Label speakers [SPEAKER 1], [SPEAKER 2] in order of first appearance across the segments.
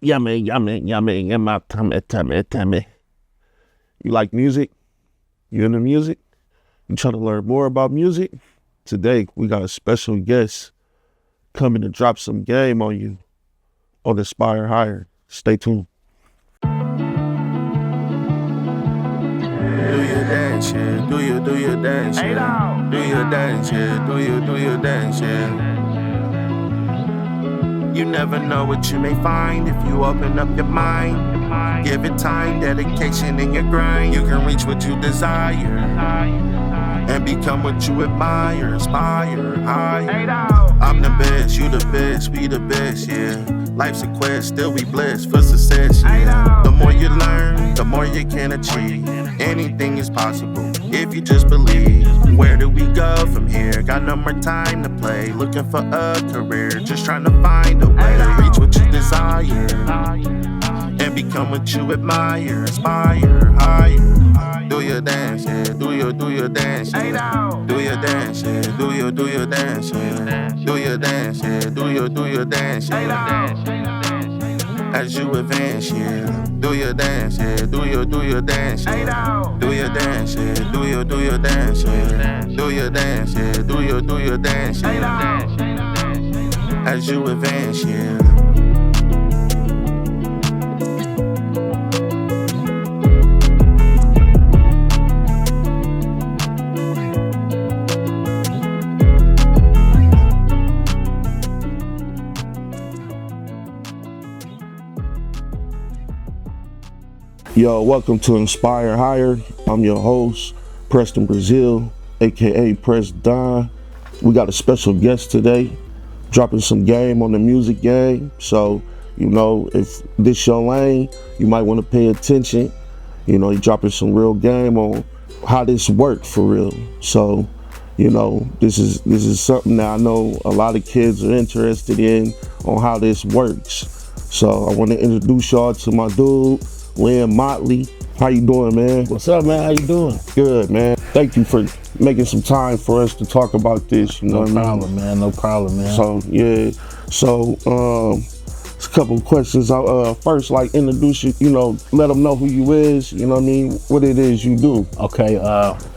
[SPEAKER 1] Yummy, yummy. You like music? You into music? You trying to learn more about music? Today, we got a special guest coming to drop some game on you on Inspire Higher. Stay tuned.
[SPEAKER 2] Do your dance, yeah. Do your dance, yeah. Do your dance, yeah. Do your dance, yeah. You never know what you may find if you open up your mind. Give it time, dedication, and your grind. You can reach what you desire and become what you admire. Inspire higher. I'm the best, you the best, we the best, yeah. Life's a quest, still we blessed for success, yeah. The more you learn, the more you can achieve. Anything is possible if you just believe. Where do we go from here? Got no more time to play. Looking for a career, just trying to find a way to reach what you desire and become what you admire. Inspire higher. Do your dance, yeah. Do your dance, yeah. Do your dance, yeah. Do your dance, yeah. Do your dance, yeah. Do your dance, yeah. As you advance, yeah. Do your dance, yeah. Do your dance, yeah. Do your dance, yeah. Do your dance, yeah. Do your dance, yeah. Do your dance, yeah. As you advance, yeah.
[SPEAKER 1] Yo, welcome to Inspire Higher. I'm your host, Preston Brazil, aka Press Don. We got a special guest today, dropping some game on the music game. So, you know, if this your lane, you might want to pay attention. You know, he's dropping some real game on how this works for real. So, you know, this is something that I know a lot of kids are interested in on how this works. So I want to introduce y'all to my dude, Lynn Motley. How you doing, man?
[SPEAKER 3] What's up, man? How you doing?
[SPEAKER 1] Good, man. Thank you for making some time for us to talk about this. You know what I mean?
[SPEAKER 3] No problem, man. No problem, man.
[SPEAKER 1] So yeah. So it's a couple of questions. First, like introduce you. You know, let them know who you is. You know what I mean? What it is you do.
[SPEAKER 3] Okay.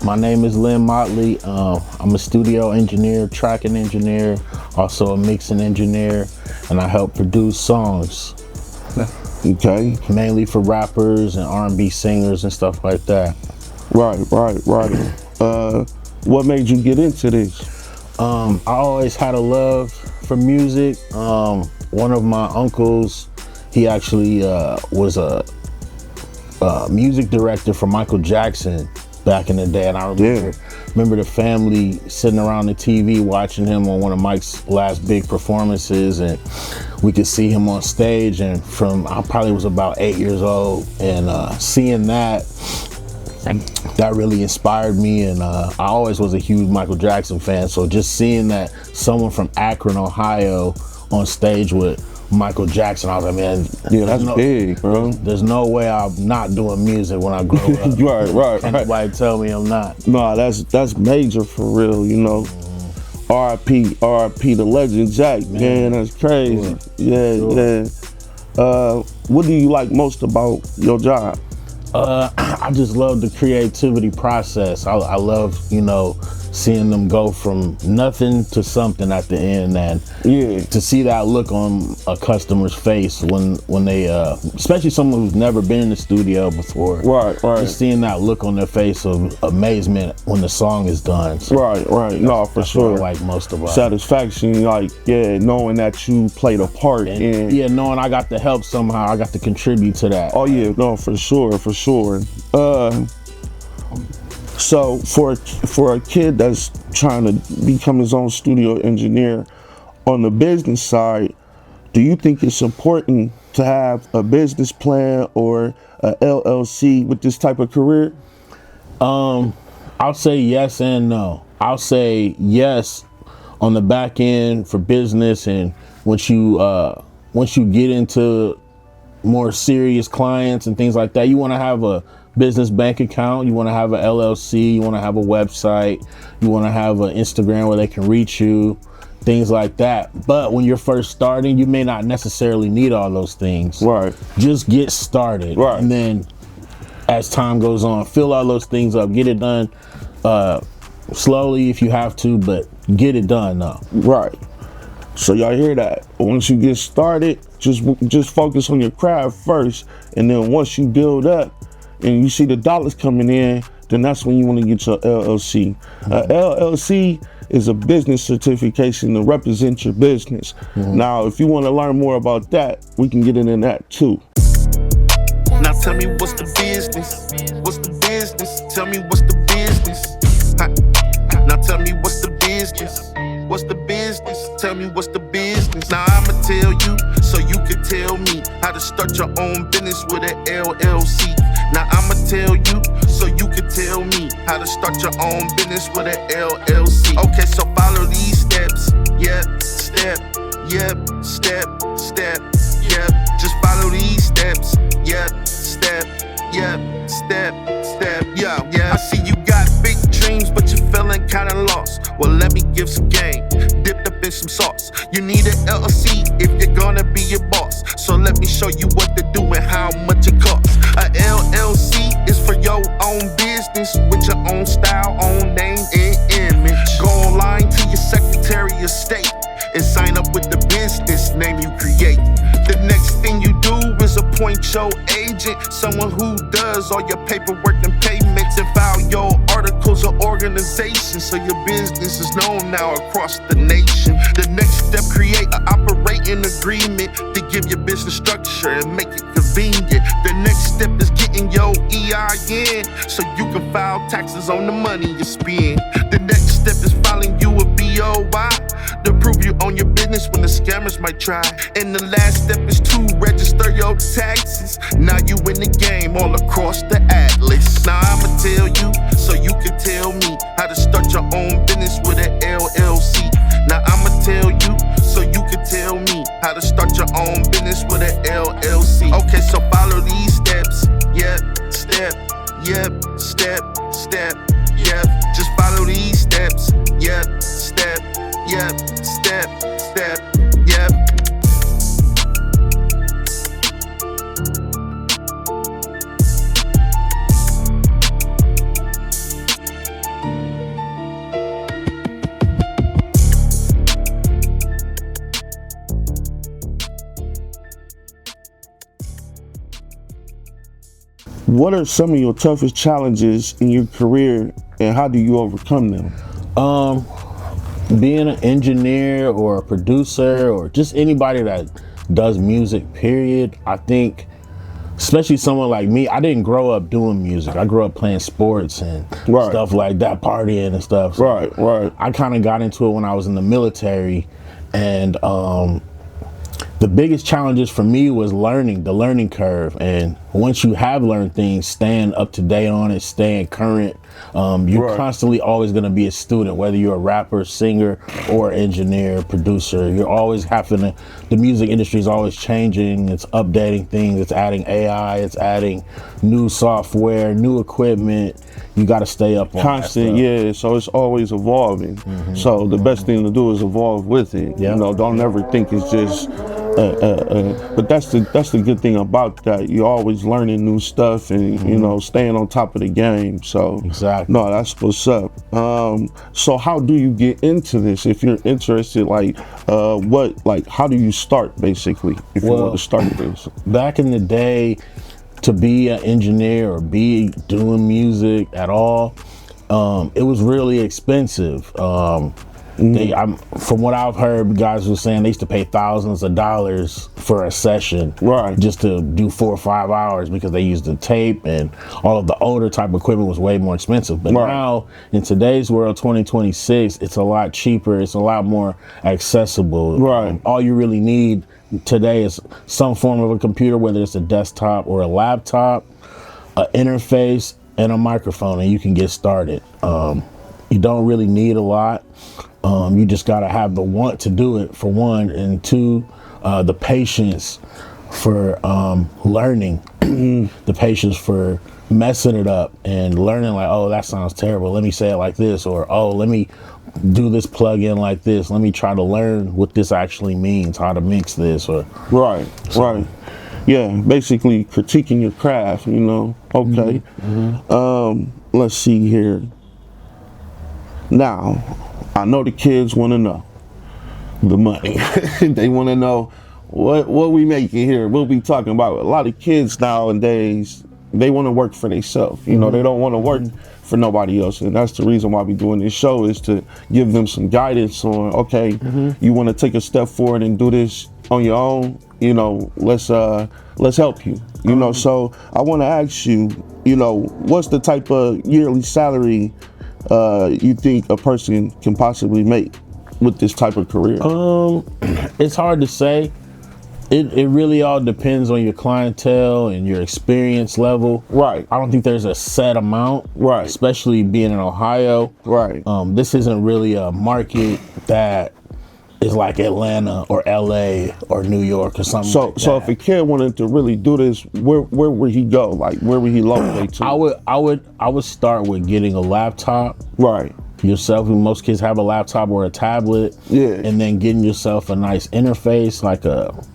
[SPEAKER 3] My name is Lynn Motley. I'm a studio engineer, tracking engineer, also a mixing engineer, and I help produce songs.
[SPEAKER 1] Okay.
[SPEAKER 3] Mainly for rappers and R&B singers and stuff like that.
[SPEAKER 1] Right. What made you get into this?
[SPEAKER 3] I always had a love for music. One of my uncles, he actually was a music director for Michael Jackson back in the day, and I remember the family sitting around the TV watching him on one of Mike's last big performances, and we could see him on stage. And I probably was about 8 years old, and seeing that really inspired me. And I always was a huge Michael Jackson fan, so just seeing that someone from Akron, Ohio on stage with Michael Jackson, I was like, man,
[SPEAKER 1] yeah, that's big, bro.
[SPEAKER 3] There's no way I'm not doing music when I grow up.
[SPEAKER 1] right.
[SPEAKER 3] Can't nobody tell me I'm not.
[SPEAKER 1] No, that's major for real, you know. R.I.P. the legend Jack, man, that's crazy. Sure. Yeah. What do you like most about your job?
[SPEAKER 3] I just love the creativity process. I love, you know, seeing them go from nothing to something at the end, and to see that look on a customer's face when they, especially someone who's never been in the studio before.
[SPEAKER 1] Right.
[SPEAKER 3] Just seeing that look on their face of amazement when the song is done. So
[SPEAKER 1] right. No, for sure.
[SPEAKER 3] What I like most about
[SPEAKER 1] satisfaction, like knowing that you played a part in.
[SPEAKER 3] Yeah, knowing I got to help somehow, I got to contribute to that.
[SPEAKER 1] Oh yeah, no, for sure. So for a kid that's trying to become his own studio engineer, on the business side, do you think it's important to have a business plan or a LLC with this type of career?
[SPEAKER 3] I'll say yes and no. I'll say yes on the back end for business, and once you get into more serious clients and things like that, you want to have a business bank account, you want to have a LLC, you want to have a website, you want to have an Instagram where they can reach you, things like that. But when you're first starting, you may not necessarily need all those things.
[SPEAKER 1] Right.
[SPEAKER 3] Just get started.
[SPEAKER 1] Right.
[SPEAKER 3] And then as time goes on, fill all those things up, get it done slowly if you have to, but get it done now.
[SPEAKER 1] Right. So y'all hear that? Once you get started, just focus on your craft first, and then once you build up and you see the dollars coming in, then that's when you want to get your LLC. LLC is a business certification to represent your business. Now, if you want to learn more about that, we can get into that too.
[SPEAKER 2] Now tell me what's the business? What's the business? Tell me what's the business? Ha. Now tell me what's the business? What's the business? Tell me what's the business? Now I'ma tell you so you can tell me how to start your own business with an LLC. Now I'ma tell you so you can tell me how to start your own business with an LLC. Okay, so follow these steps. Yep, step, yep, step, step, yep. Just follow these steps. Yep, step, yep, step, step, yeah, yeah. I see you got big dreams, but you're feeling kinda lost. Well, let me give some game, dipped up in some sauce. You need an LLC if you're gonna be your boss. So let me show you what to do and how much it costs. A LLC is for your own business with your own style, own name, and image. Go online to your Secretary of State and sign up with the business name you create. The next thing you do is appoint your agent, someone who does all your paperwork and payments, and file your articles of organization so your business is known now across the nation. The next step, create an operating agreement to give your business structure and make it convenient. The next step is getting your EIN so you can file taxes on the money you spend. The next step is filing you a BOI to prove you own your business when the scammers might try. And the last step is to register your taxes. Now you in the game all across the atlas. Now I'ma tell you so you can tell me how to start your own business with an LLC. Now I'ma tell you so you can tell me how to start your own business with an LLC. Okay, so follow these steps. Yep, step, yep, step, step, yep. Just follow these steps. Yep, step, yep, step, step, yep.
[SPEAKER 1] What are some of your toughest challenges in your career, and how do you overcome them?
[SPEAKER 3] Being an engineer or a producer or just anybody that does music, period, I think, especially someone like me, I didn't grow up doing music. I grew up playing sports and stuff like that, partying and stuff. So
[SPEAKER 1] Right.
[SPEAKER 3] I kind of got into it when I was in the military, and the biggest challenges for me was the learning curve. And once you have learned things, staying up to date on it, staying current. You're constantly always going to be a student, whether you're a rapper, singer, or engineer, producer. You're always having to, the music industry is always changing. It's updating things. It's adding AI. It's adding new software, new equipment. You got to stay up on
[SPEAKER 1] constant, yeah. So it's always evolving. So the best thing to do is evolve with it. You know, don't ever think it's just. But that's the good thing about that. You're always learning new stuff and you know staying on top of the game. So
[SPEAKER 3] exactly.
[SPEAKER 1] No, that's what's up. So how do you get into this? If you're interested, how do you start basically? If you want to start this.
[SPEAKER 3] Back in the day, to be an engineer or be doing music at all, it was really expensive. From what I've heard, guys were saying they used to pay thousands of dollars for a session, just to do 4 or 5 hours, because they used the tape and all of the older type of equipment was way more expensive. But now, in today's world, 2026, it's a lot cheaper. It's a lot more accessible. All you really need today is some form of a computer, whether it's a desktop or a laptop, an interface, and a microphone, and you can get started. You don't really need a lot. You just gotta have the want to do it, for one, and two, the patience for learning, the patience for messing it up and learning like, oh, that sounds terrible. Let me say it like this, or oh, let me do this plug-in like this. Let me try to learn what this actually means, how to mix this, or
[SPEAKER 1] Right. Yeah, basically critiquing your craft, you know. Okay. Let's see here. Now, I know the kids want to know the money. They want to know what we making here, what we talking about. A lot of kids nowadays, they want to work for themselves. You know, they don't want to work for nobody else, and that's the reason why we doing this show, is to give them some guidance on, okay, you want to take a step forward and do this on your own. You know, let's help you. You know, so I want to ask you, you know, what's the type of yearly salary you think a person can possibly make with this type of career?
[SPEAKER 3] It's hard to say. It really all depends on your clientele and your experience level.
[SPEAKER 1] Right.
[SPEAKER 3] I don't think there's a set amount.
[SPEAKER 1] Right.
[SPEAKER 3] Especially being in Ohio.
[SPEAKER 1] Right.
[SPEAKER 3] This isn't really a market that is like Atlanta or LA or New York or something like that.
[SPEAKER 1] So if a kid wanted to really do this, where would he go? Like, where would he locate to?
[SPEAKER 3] I would start with getting a laptop.
[SPEAKER 1] Right.
[SPEAKER 3] Yourself, most kids have a laptop or a tablet.
[SPEAKER 1] Yeah.
[SPEAKER 3] And then getting yourself a nice interface,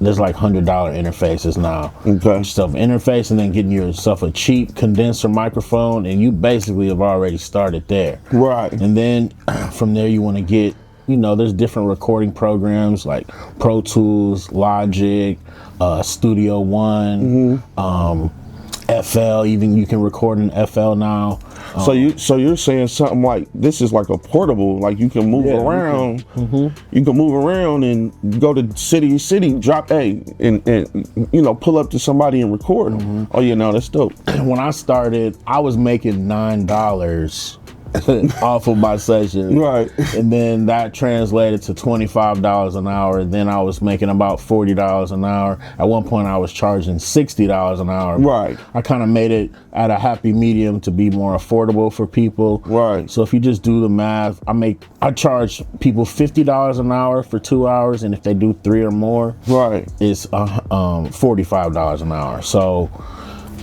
[SPEAKER 3] there's like $100 interfaces now.
[SPEAKER 1] Okay.
[SPEAKER 3] Get yourself an interface, and then getting yourself a cheap condenser microphone, and you basically have already started there.
[SPEAKER 1] Right.
[SPEAKER 3] And then from there you want to get, you know, there's different recording programs like Pro Tools, Logic, Studio One, FL. Even you can record in FL now.
[SPEAKER 1] So you're saying something like this is like a portable, like you can move around. You can move around and go to city to city, drop and you know, pull up to somebody and record them. Oh yeah, no, that's dope.
[SPEAKER 3] When I started, I was making $9 off of my session.
[SPEAKER 1] Right.
[SPEAKER 3] And then that translated to $25 an hour. Then I was making about $40 an hour. At one point I was charging $60 an hour.
[SPEAKER 1] Right.
[SPEAKER 3] I kind of made it at a happy medium to be more affordable for people.
[SPEAKER 1] Right.
[SPEAKER 3] So if you just do the math, I charge people $50 an hour for 2 hours, and if they do 3 or more,
[SPEAKER 1] Right.
[SPEAKER 3] it's $45 an hour. So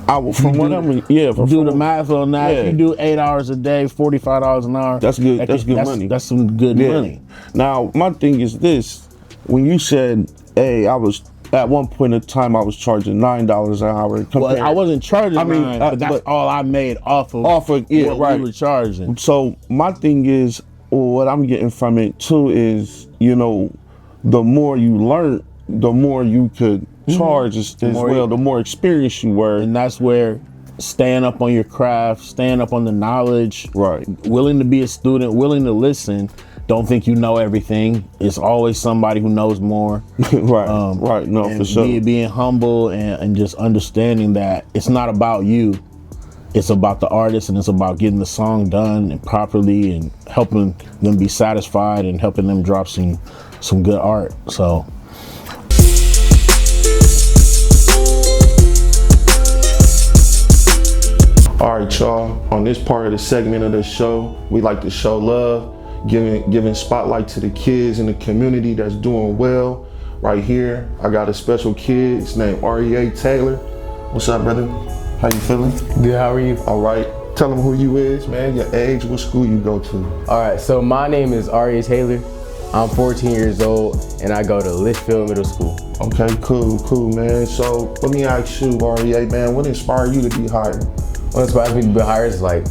[SPEAKER 1] Do the
[SPEAKER 3] math on that.
[SPEAKER 1] Yeah.
[SPEAKER 3] If you do 8 hours a day, $45 an hour.
[SPEAKER 1] That's good. That's good money.
[SPEAKER 3] That's some good money.
[SPEAKER 1] Now, my thing is this: when you said, "Hey, I was at one point in time I was charging $9 an hour."
[SPEAKER 3] Well, I wasn't charging $9, but that's all I made off of what we were charging.
[SPEAKER 1] So my thing is, what I'm getting from it too is, you know, the more you learn, the more you could charge as well, the more experienced you were.
[SPEAKER 3] And that's where staying up on your craft, staying up on the knowledge,
[SPEAKER 1] Right.
[SPEAKER 3] willing to be a student, willing to listen. Don't think you know everything. It's always somebody who knows more.
[SPEAKER 1] Right. No,
[SPEAKER 3] and
[SPEAKER 1] for sure.
[SPEAKER 3] Being humble and just understanding that it's not about you. It's about the artist, and it's about getting the song done and properly, and helping them be satisfied and helping them drop some good art. So.
[SPEAKER 1] All right, y'all. On this part of the segment of the show, we like to show love, giving spotlight to the kids in the community that's doing well. Right here, I got a special kid. His name REA Taylor. What's up, brother? How you feeling?
[SPEAKER 4] Good, how are you?
[SPEAKER 1] All right. Tell them who you is, man. Your age, what school you go to.
[SPEAKER 4] All right, so my name is Aria Taylor. I'm 14 years old, and I go to Litchfield Middle School.
[SPEAKER 1] Okay, cool, man. So let me ask you, REA, man, what inspired you to be hired?
[SPEAKER 4] What inspires me to be hired is like,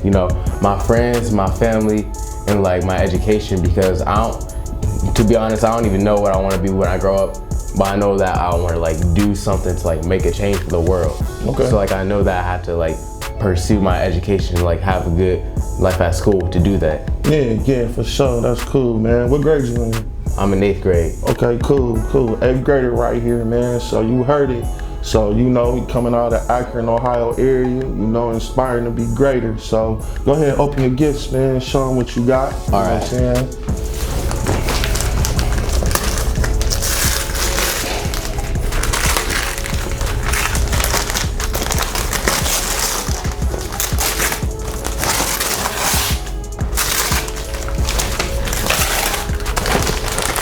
[SPEAKER 4] you know, my friends, my family, and like my education, because to be honest, I don't even know what I want to be when I grow up, but I know that I want to like do something to like make a change for the world.
[SPEAKER 1] Okay.
[SPEAKER 4] So like I know that I have to like pursue my education, like have a good life at school to do that.
[SPEAKER 1] Yeah, for sure. That's cool, man. What grade you in?
[SPEAKER 4] I'm in 8th grade.
[SPEAKER 1] Okay, cool. 8th grader right here, man. So you heard it. So, you know, coming out of the Akron, Ohio area, you know, inspiring to be greater. So go ahead and open your gifts, man. Show them what you got.
[SPEAKER 4] All right.
[SPEAKER 1] You know what I'm saying?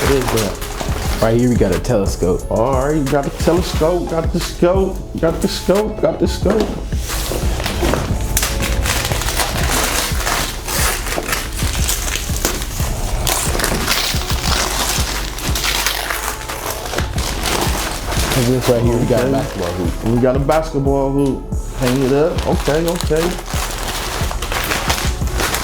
[SPEAKER 3] What is that?
[SPEAKER 4] Right here we got a telescope.
[SPEAKER 1] All right, you got the telescope, got the scope, got the scope, got the scope.
[SPEAKER 4] And this right here we got a basketball hoop.
[SPEAKER 1] We got a basketball hoop. Hang it up. Okay, okay.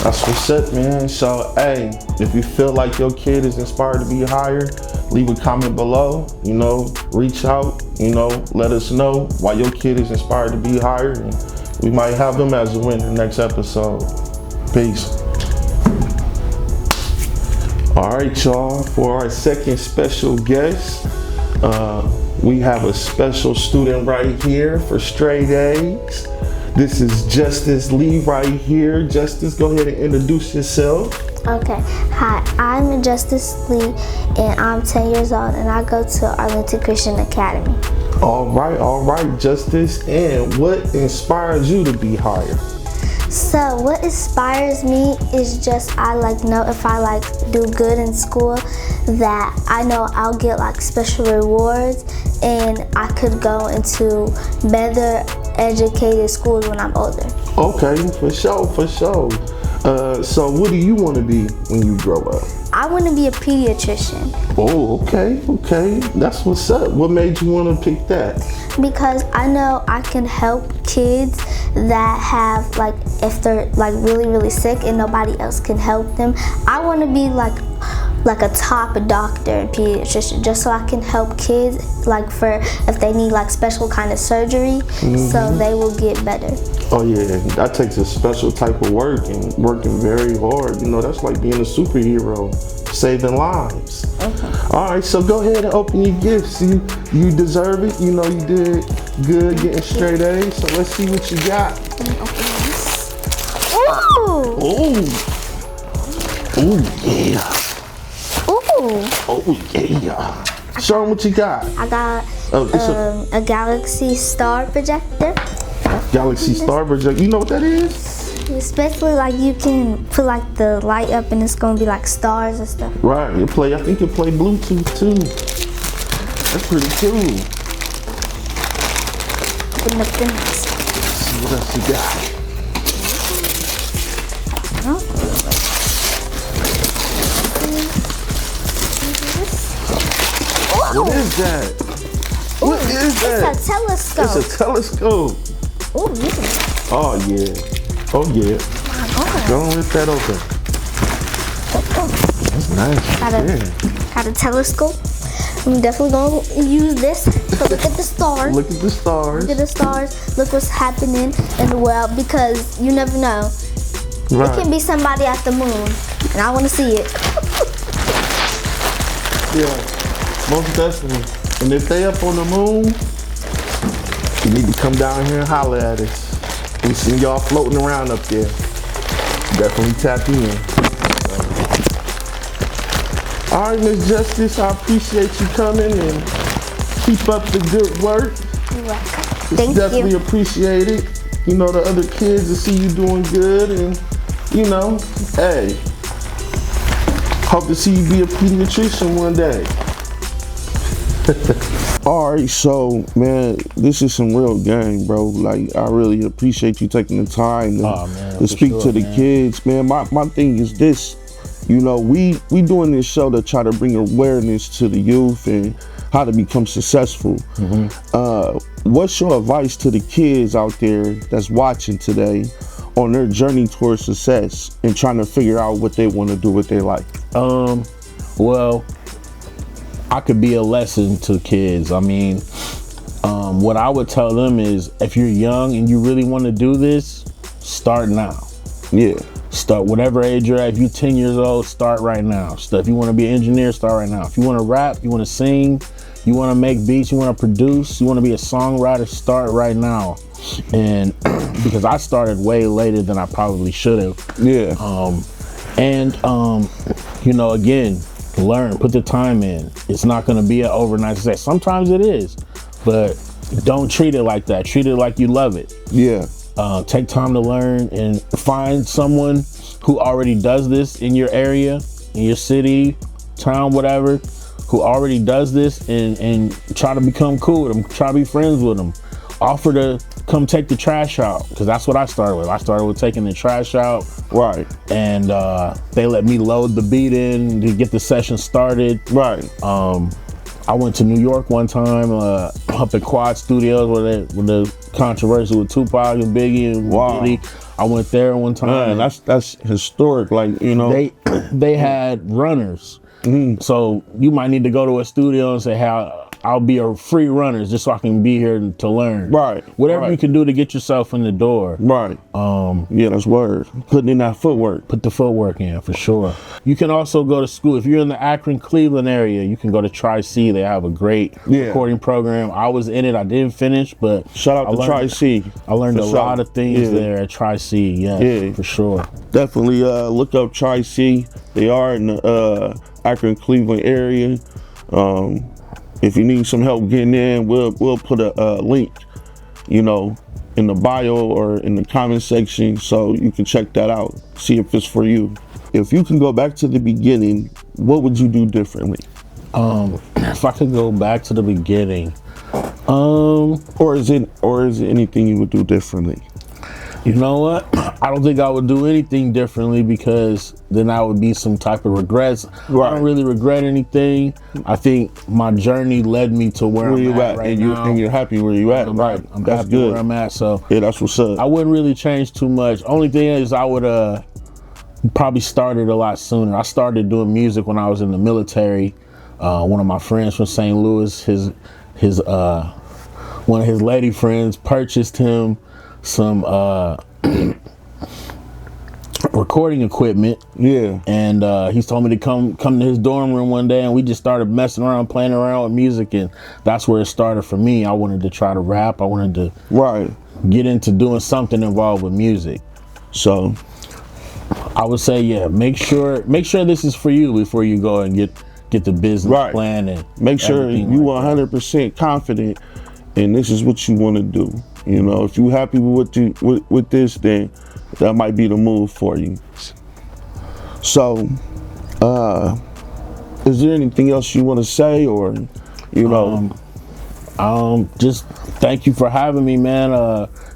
[SPEAKER 1] That's what's up, man. So, hey, if you feel like your kid is inspired to be higher, leave a comment below, you know, reach out, you know, let us know why your kid is inspired to be higher, and we might have them as a winner next episode. Peace. All right, y'all, for our second special guest, we have a special student right here for straight A's. This is Justice Lee right here. Justice, go ahead and introduce yourself.
[SPEAKER 5] Okay, hi, I'm Justice Lee and I'm 10 years old and I go to Arlington Christian Academy.
[SPEAKER 1] All right, Justice. And what inspires you to be higher?
[SPEAKER 5] So what inspires me is just I know if I do good in school that I know I'll get special rewards and I could go into better educated schools when I'm older.
[SPEAKER 1] Okay, for sure. So what do you want to be when you grow up?
[SPEAKER 5] I want to be a pediatrician.
[SPEAKER 1] Oh, okay. That's what's up. What made you want to pick that?
[SPEAKER 5] Because I know I can help kids that have if they're really, really sick and nobody else can help them. I want to be like a top doctor and pediatrician just so I can help kids for if they need special kind of surgery so they will get better.
[SPEAKER 1] Oh yeah, that takes a special type of work and working very hard. You know, that's like being a superhero, saving lives.
[SPEAKER 5] Okay.
[SPEAKER 1] All right, so go ahead and open your gifts. You deserve it. You know you did good getting straight A's. So let's see what you got.
[SPEAKER 5] Let me open this. Ooh!
[SPEAKER 1] Ooh yeah.
[SPEAKER 5] Ooh!
[SPEAKER 1] Oh yeah. Show them what you got.
[SPEAKER 5] I got a galaxy star projector.
[SPEAKER 1] Galaxy Star Projector. You know what that is?
[SPEAKER 5] It's basically you can put the light up and it's gonna be stars and stuff.
[SPEAKER 1] Right. I think you play Bluetooth too. That's pretty cool.
[SPEAKER 5] Open up the next.
[SPEAKER 1] Let's see what else you got. What is that? What is that?
[SPEAKER 5] It's a telescope.
[SPEAKER 1] It's a telescope.
[SPEAKER 5] Ooh, yeah.
[SPEAKER 1] Oh yeah. Go and rip that open. That's nice.
[SPEAKER 5] Got a telescope. I'm definitely gonna use this to look at the stars.
[SPEAKER 1] Look at the stars.
[SPEAKER 5] Look at the stars. Look what's happening in the world because you never know.
[SPEAKER 1] Right.
[SPEAKER 5] It can be somebody at the moon, and I want to see it.
[SPEAKER 1] Yeah, most definitely. And if they up on the moon, you need to come down here and holler at us. We see y'all floating around up there. Definitely tap in. All right, Miss Justice, I appreciate you coming and keep up the good work.
[SPEAKER 5] You're welcome.
[SPEAKER 1] It's
[SPEAKER 5] Thank
[SPEAKER 1] definitely
[SPEAKER 5] you.
[SPEAKER 1] appreciated. You know, the other kids to see you doing good and, you know, hey, hope to see you be a pediatrician one day. All right, so man, this is some real game, bro. I really appreciate you taking the time to speak to the kids, man. My thing is this, you know, we doing this show to try to bring awareness to the youth and how to become successful. What's your advice to the kids out there that's watching today on their journey towards success and trying to figure out what they want to do with their life?
[SPEAKER 3] Well, I could be a lesson to kids. I mean, what I would tell them is if you're young and you really want to do this, start now.
[SPEAKER 1] Yeah.
[SPEAKER 3] Start whatever age you're at. If you're 10 years old, start right now. If you want to be an engineer, start right now. If you want to rap, you want to sing, you want to make beats, you want to produce, you want to be a songwriter, start right now. And because I started way later than I probably should have.
[SPEAKER 1] Yeah.
[SPEAKER 3] You know, again, learn, put the time in. It's not going to be an overnight success. Sometimes it is, but don't treat it like that. Treat it like you love it.
[SPEAKER 1] Yeah.
[SPEAKER 3] Take time to learn and find someone who already does this in your area, in your city, town, whatever, who already does this and try to become cool with them, try to be friends with them. Offer to come take the trash out, because that's what I started with. I started with taking the trash out.
[SPEAKER 1] Right.
[SPEAKER 3] And they let me load the beat in to get the session started.
[SPEAKER 1] Right.
[SPEAKER 3] I went to New York one time, up at Quad Studios with the controversy with Tupac and Biggie and Diddy. I went there one time.
[SPEAKER 1] Man, that's historic. Like, you know,
[SPEAKER 3] they had runners. So you might need to go to a studio and say, "Hey, I'll be a free runner just so I can be here to learn."
[SPEAKER 1] Right.
[SPEAKER 3] Whatever you can do to get yourself in the door.
[SPEAKER 1] Right. Yeah, that's word. Putting in that footwork.
[SPEAKER 3] Put the footwork in, for sure. You can also go to school. If you're in the Akron, Cleveland area, you can go to Tri-C. They have a great recording program. I was in it. I didn't finish, but
[SPEAKER 1] shout out to Tri-C.
[SPEAKER 3] I learned a lot of things there at Tri-C. Yeah, for sure.
[SPEAKER 1] Definitely look up Tri-C. They are in the Akron, Cleveland area. If you need some help getting in, we'll put a link, you know, in the bio or in the comment section, so you can check that out, see if it's for you. If you can go back to the beginning, what would you do differently?
[SPEAKER 3] If I could go back to the beginning,
[SPEAKER 1] or is it anything you would do differently?
[SPEAKER 3] You know what? I don't think I would do anything differently, because then I would be some type of regrets. Right. I don't really regret anything. I think my journey led me to where I'm at right now.
[SPEAKER 1] And you're happy where you at, right?
[SPEAKER 3] I'm
[SPEAKER 1] that's
[SPEAKER 3] happy
[SPEAKER 1] good.
[SPEAKER 3] Where I'm at, so
[SPEAKER 1] yeah, that's what's up.
[SPEAKER 3] I wouldn't really change too much. Only thing is, I would probably started a lot sooner. I started doing music when I was in the military. One of my friends from St. Louis, his one of his lady friends purchased him some recording equipment. Yeah. And he told me to come to his dorm room one day, and we just started messing around, playing around with music, and that's where it started for me. I wanted to try to rap. I wanted to get into doing something involved with music. So I would say, yeah, make sure this is for you before you go and get the business plan, and
[SPEAKER 1] make sure you 100% confident and this is what you want to do. You know, if you're happy with with this, then that might be the move for you. So, is there anything else you want to say, or, you know?
[SPEAKER 3] Just thank you for having me, man.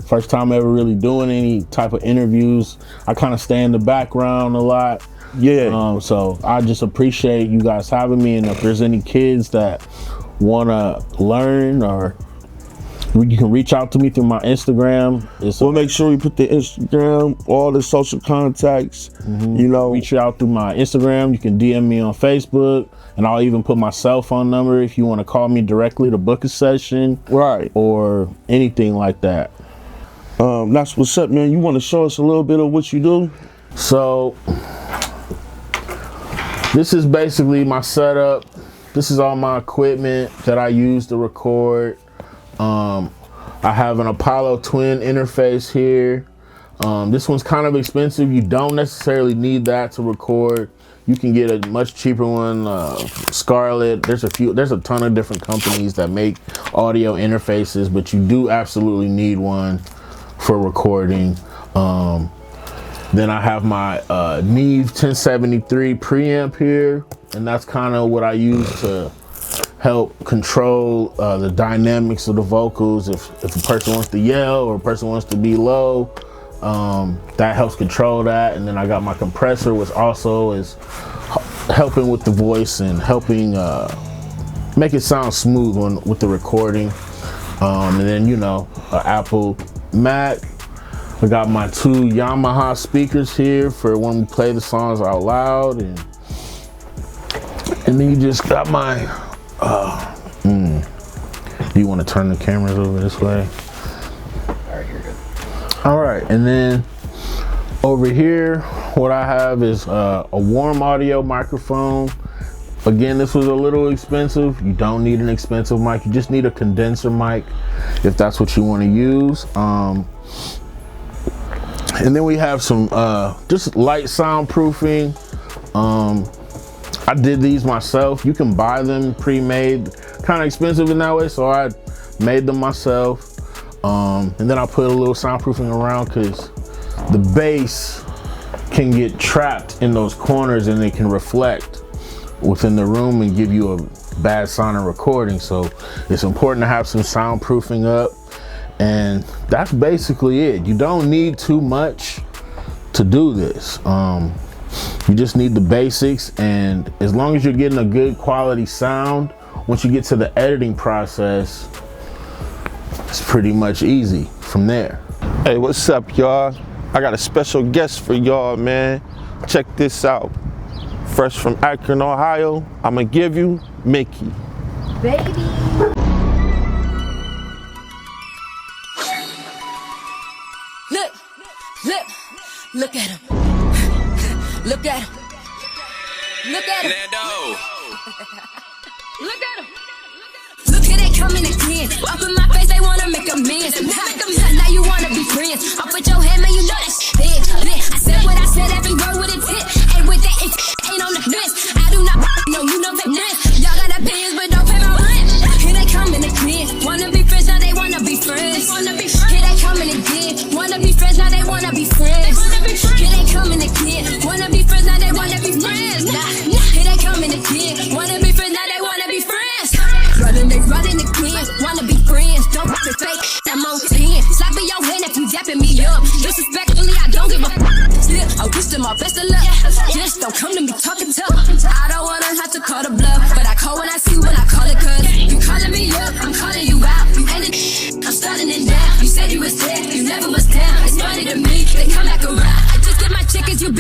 [SPEAKER 3] First time ever really doing any type of interviews. I kind of stay in the background a lot. Yeah. So I just appreciate you guys having me, and if there's any kids that want to learn, or you can reach out to me through my Instagram.
[SPEAKER 1] We'll make sure we put the Instagram, all the social contacts, you know.
[SPEAKER 3] Reach out through my Instagram. You can DM me on Facebook, and I'll even put my cell phone number if you want to call me directly to book a session. Right. Or anything like that.
[SPEAKER 1] That's what's up, man. You want to show us a little bit of what you do?
[SPEAKER 3] So, this is basically my setup. This is all my equipment that I use to record. I have an Apollo Twin interface here. This one's kind of expensive. You don't necessarily need that to record. You can get a much cheaper one, Scarlett. There's a ton of different companies that make audio interfaces, but you do absolutely need one for recording. Then I have my Neve 1073 preamp here, and that's kind of what I use to help control the dynamics of the vocals. If a person wants to yell or a person wants to be low, that helps control that. And then I got my compressor, which also is helping with the voice and helping make it sound smooth with the recording. And then, you know, Apple Mac. I got my 2 Yamaha speakers here for when we play the songs out loud, and then you just got my do you want to turn the cameras over this way? Alright, you're good. Alright, and then over here what I have is a warm audio microphone. Again, this was a little expensive. You don't need an expensive mic, you just need a condenser mic if that's what you want to use. And then we have some just light soundproofing. I did these myself. You can buy them pre-made, kind of expensive in that way, so I made them myself. And then I put a little soundproofing around, because the bass can get trapped in those corners and it can reflect within the room and give you bad sounding recording. So it's important to have some soundproofing up, and that's basically it. You don't need too much to do this. You just need the basics, and as long as you're getting a good quality sound, once you get to the editing process, it's pretty much easy from there.
[SPEAKER 1] Hey, what's up, y'all? I got a special guest for y'all, man. Check this out. Fresh from Akron, Ohio, I'ma give you Mickey.
[SPEAKER 6] Baby. Look at him. Look at him. Look at him. Look at him. Look here they coming again. Up in my face, they wanna make amends. Now you wanna be friends. I'll put your hand, man, you know that's big. I said what I said, every word with intent. And with that, it ain't on the fence. I do not know, you know that friends. Y'all got opinions, but don't pay my rent. Here they coming again. Wanna be friends, now they wanna be friends. Here they coming again. Wanna be friends, now they wanna be friends. Here they coming again. Wanna be friends, now they wanna be friends. Here they coming again. Wanna be friends, now they wanna be friends. Running again. Wanna be friends. Don't be fake. I'm on 10. Slap in your hand if you dapping me up. Disrespectfully, I don't give a still. I wish them all best of luck. Just don't come to me talking tough. I don't wanna have to call the bluff, but I call when I see when I call it, cause you calling me up, I'm calling you out. You ended, I'm starting it down. You said you was dead, you never was down. It's funny to me, they come back around. I just did my chickens, you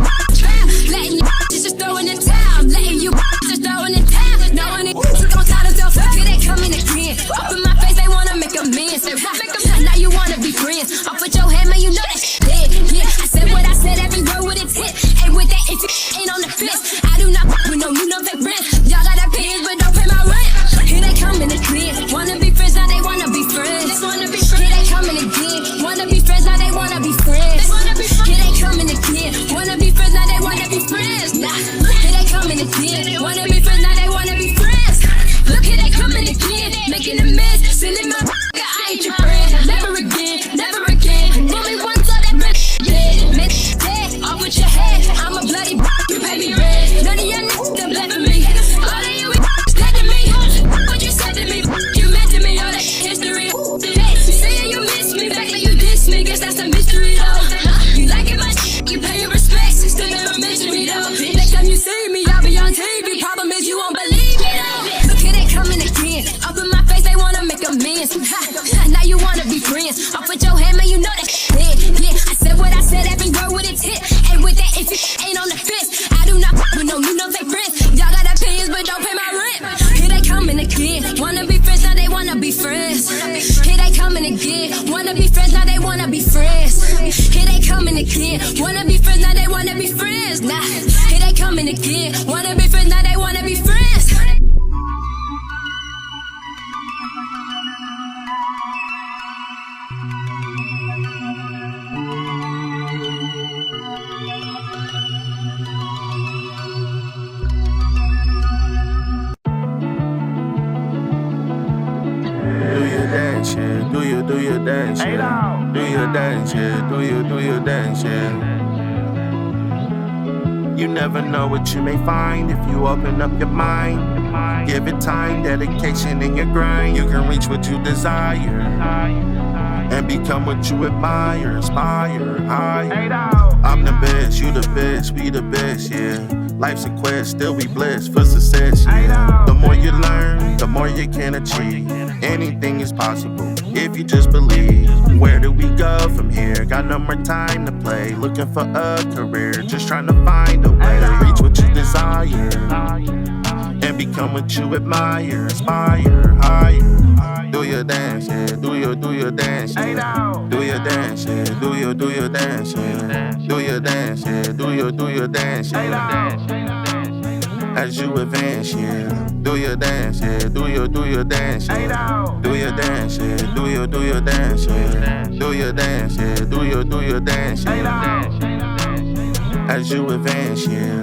[SPEAKER 6] letting you just throwing in town. Letting you just throwing in town. No one is gon' tie themselves up. Here they coming again. Up in my face, they wanna make amends. Now you wanna be friends. I'll put your hand, man, you know that's dead. Yeah, I said what I said, every word with intent. And with that, if it ain't on the fence, I do not with no, you know they friends. Y'all got opinions, but don't pay my rent. Here they coming again. Wanna be friends, now they wanna be friends. Here they coming again. Wanna be friends, now they wanna be friends. Here they coming again. Wanna be friends, now they wanna be friends. Here they coming again. Wanna be friends, now they wanna be friends. Look, here they coming again. Making a mess. Sending my I ain't your friend. Never again, never again. Woman once saw that bitch dead. Bitch dead. Off with your head. I'm a bloody you pay me red. None of your niggas done bled for me. All of you dead to me. What you said to me, you meant to me. All that history. You saying you miss me, back like you diss me. Guess that's a mystery though. You like it my you pay your respects. Still never mention me though. Next time you see me, I'll be on TV. Problem is you won't believe me though. Look here they coming again. Up in my face, they wanna make amends. Now you wanna be friends. I'll put your hand, man, you know that's dead. Yeah, I said what I said, every word with intent. And with that, if it ain't on the fence, I do not with no, you know they friends. Y'all got opinions, but don't pay my rent. Here they coming again. Wanna be friends, now they wanna be friends. Here they coming again. Wanna be friends, now they wanna be friends. Here they coming again. Wanna be friends, now they wanna be friends. Nah, here they coming again. Wanna be friends, now they wanna be friends.
[SPEAKER 2] Do your dance, yeah. Do your dance, yeah. Do your dance, yeah. You never know what you may find if you open up your mind. Give it time, dedication, and your grind. You can reach what you desire and become what you admire, inspire, higher. I'm the best, you the best, we the best, yeah. Life's a quest, still we blessed for success, yeah. The more you learn, the more you can achieve. Anything is possible if you just believe. Where do we go from here? Got no more time to play. Looking for a career, just trying to find a way to reach what you desire and become what you admire, inspire, higher. Do your dance, yeah. Do your dance, yeah. Do your dance, yeah. Do your dance, yeah. Do your dance, yeah. Do your dance, yeah. As you advance, yeah. Do your dance, yeah. Do your dance, yeah. Do your dance, yeah. Do your dance, yeah. Do your dance, yeah. Do your dance, yeah. As you advance, yeah.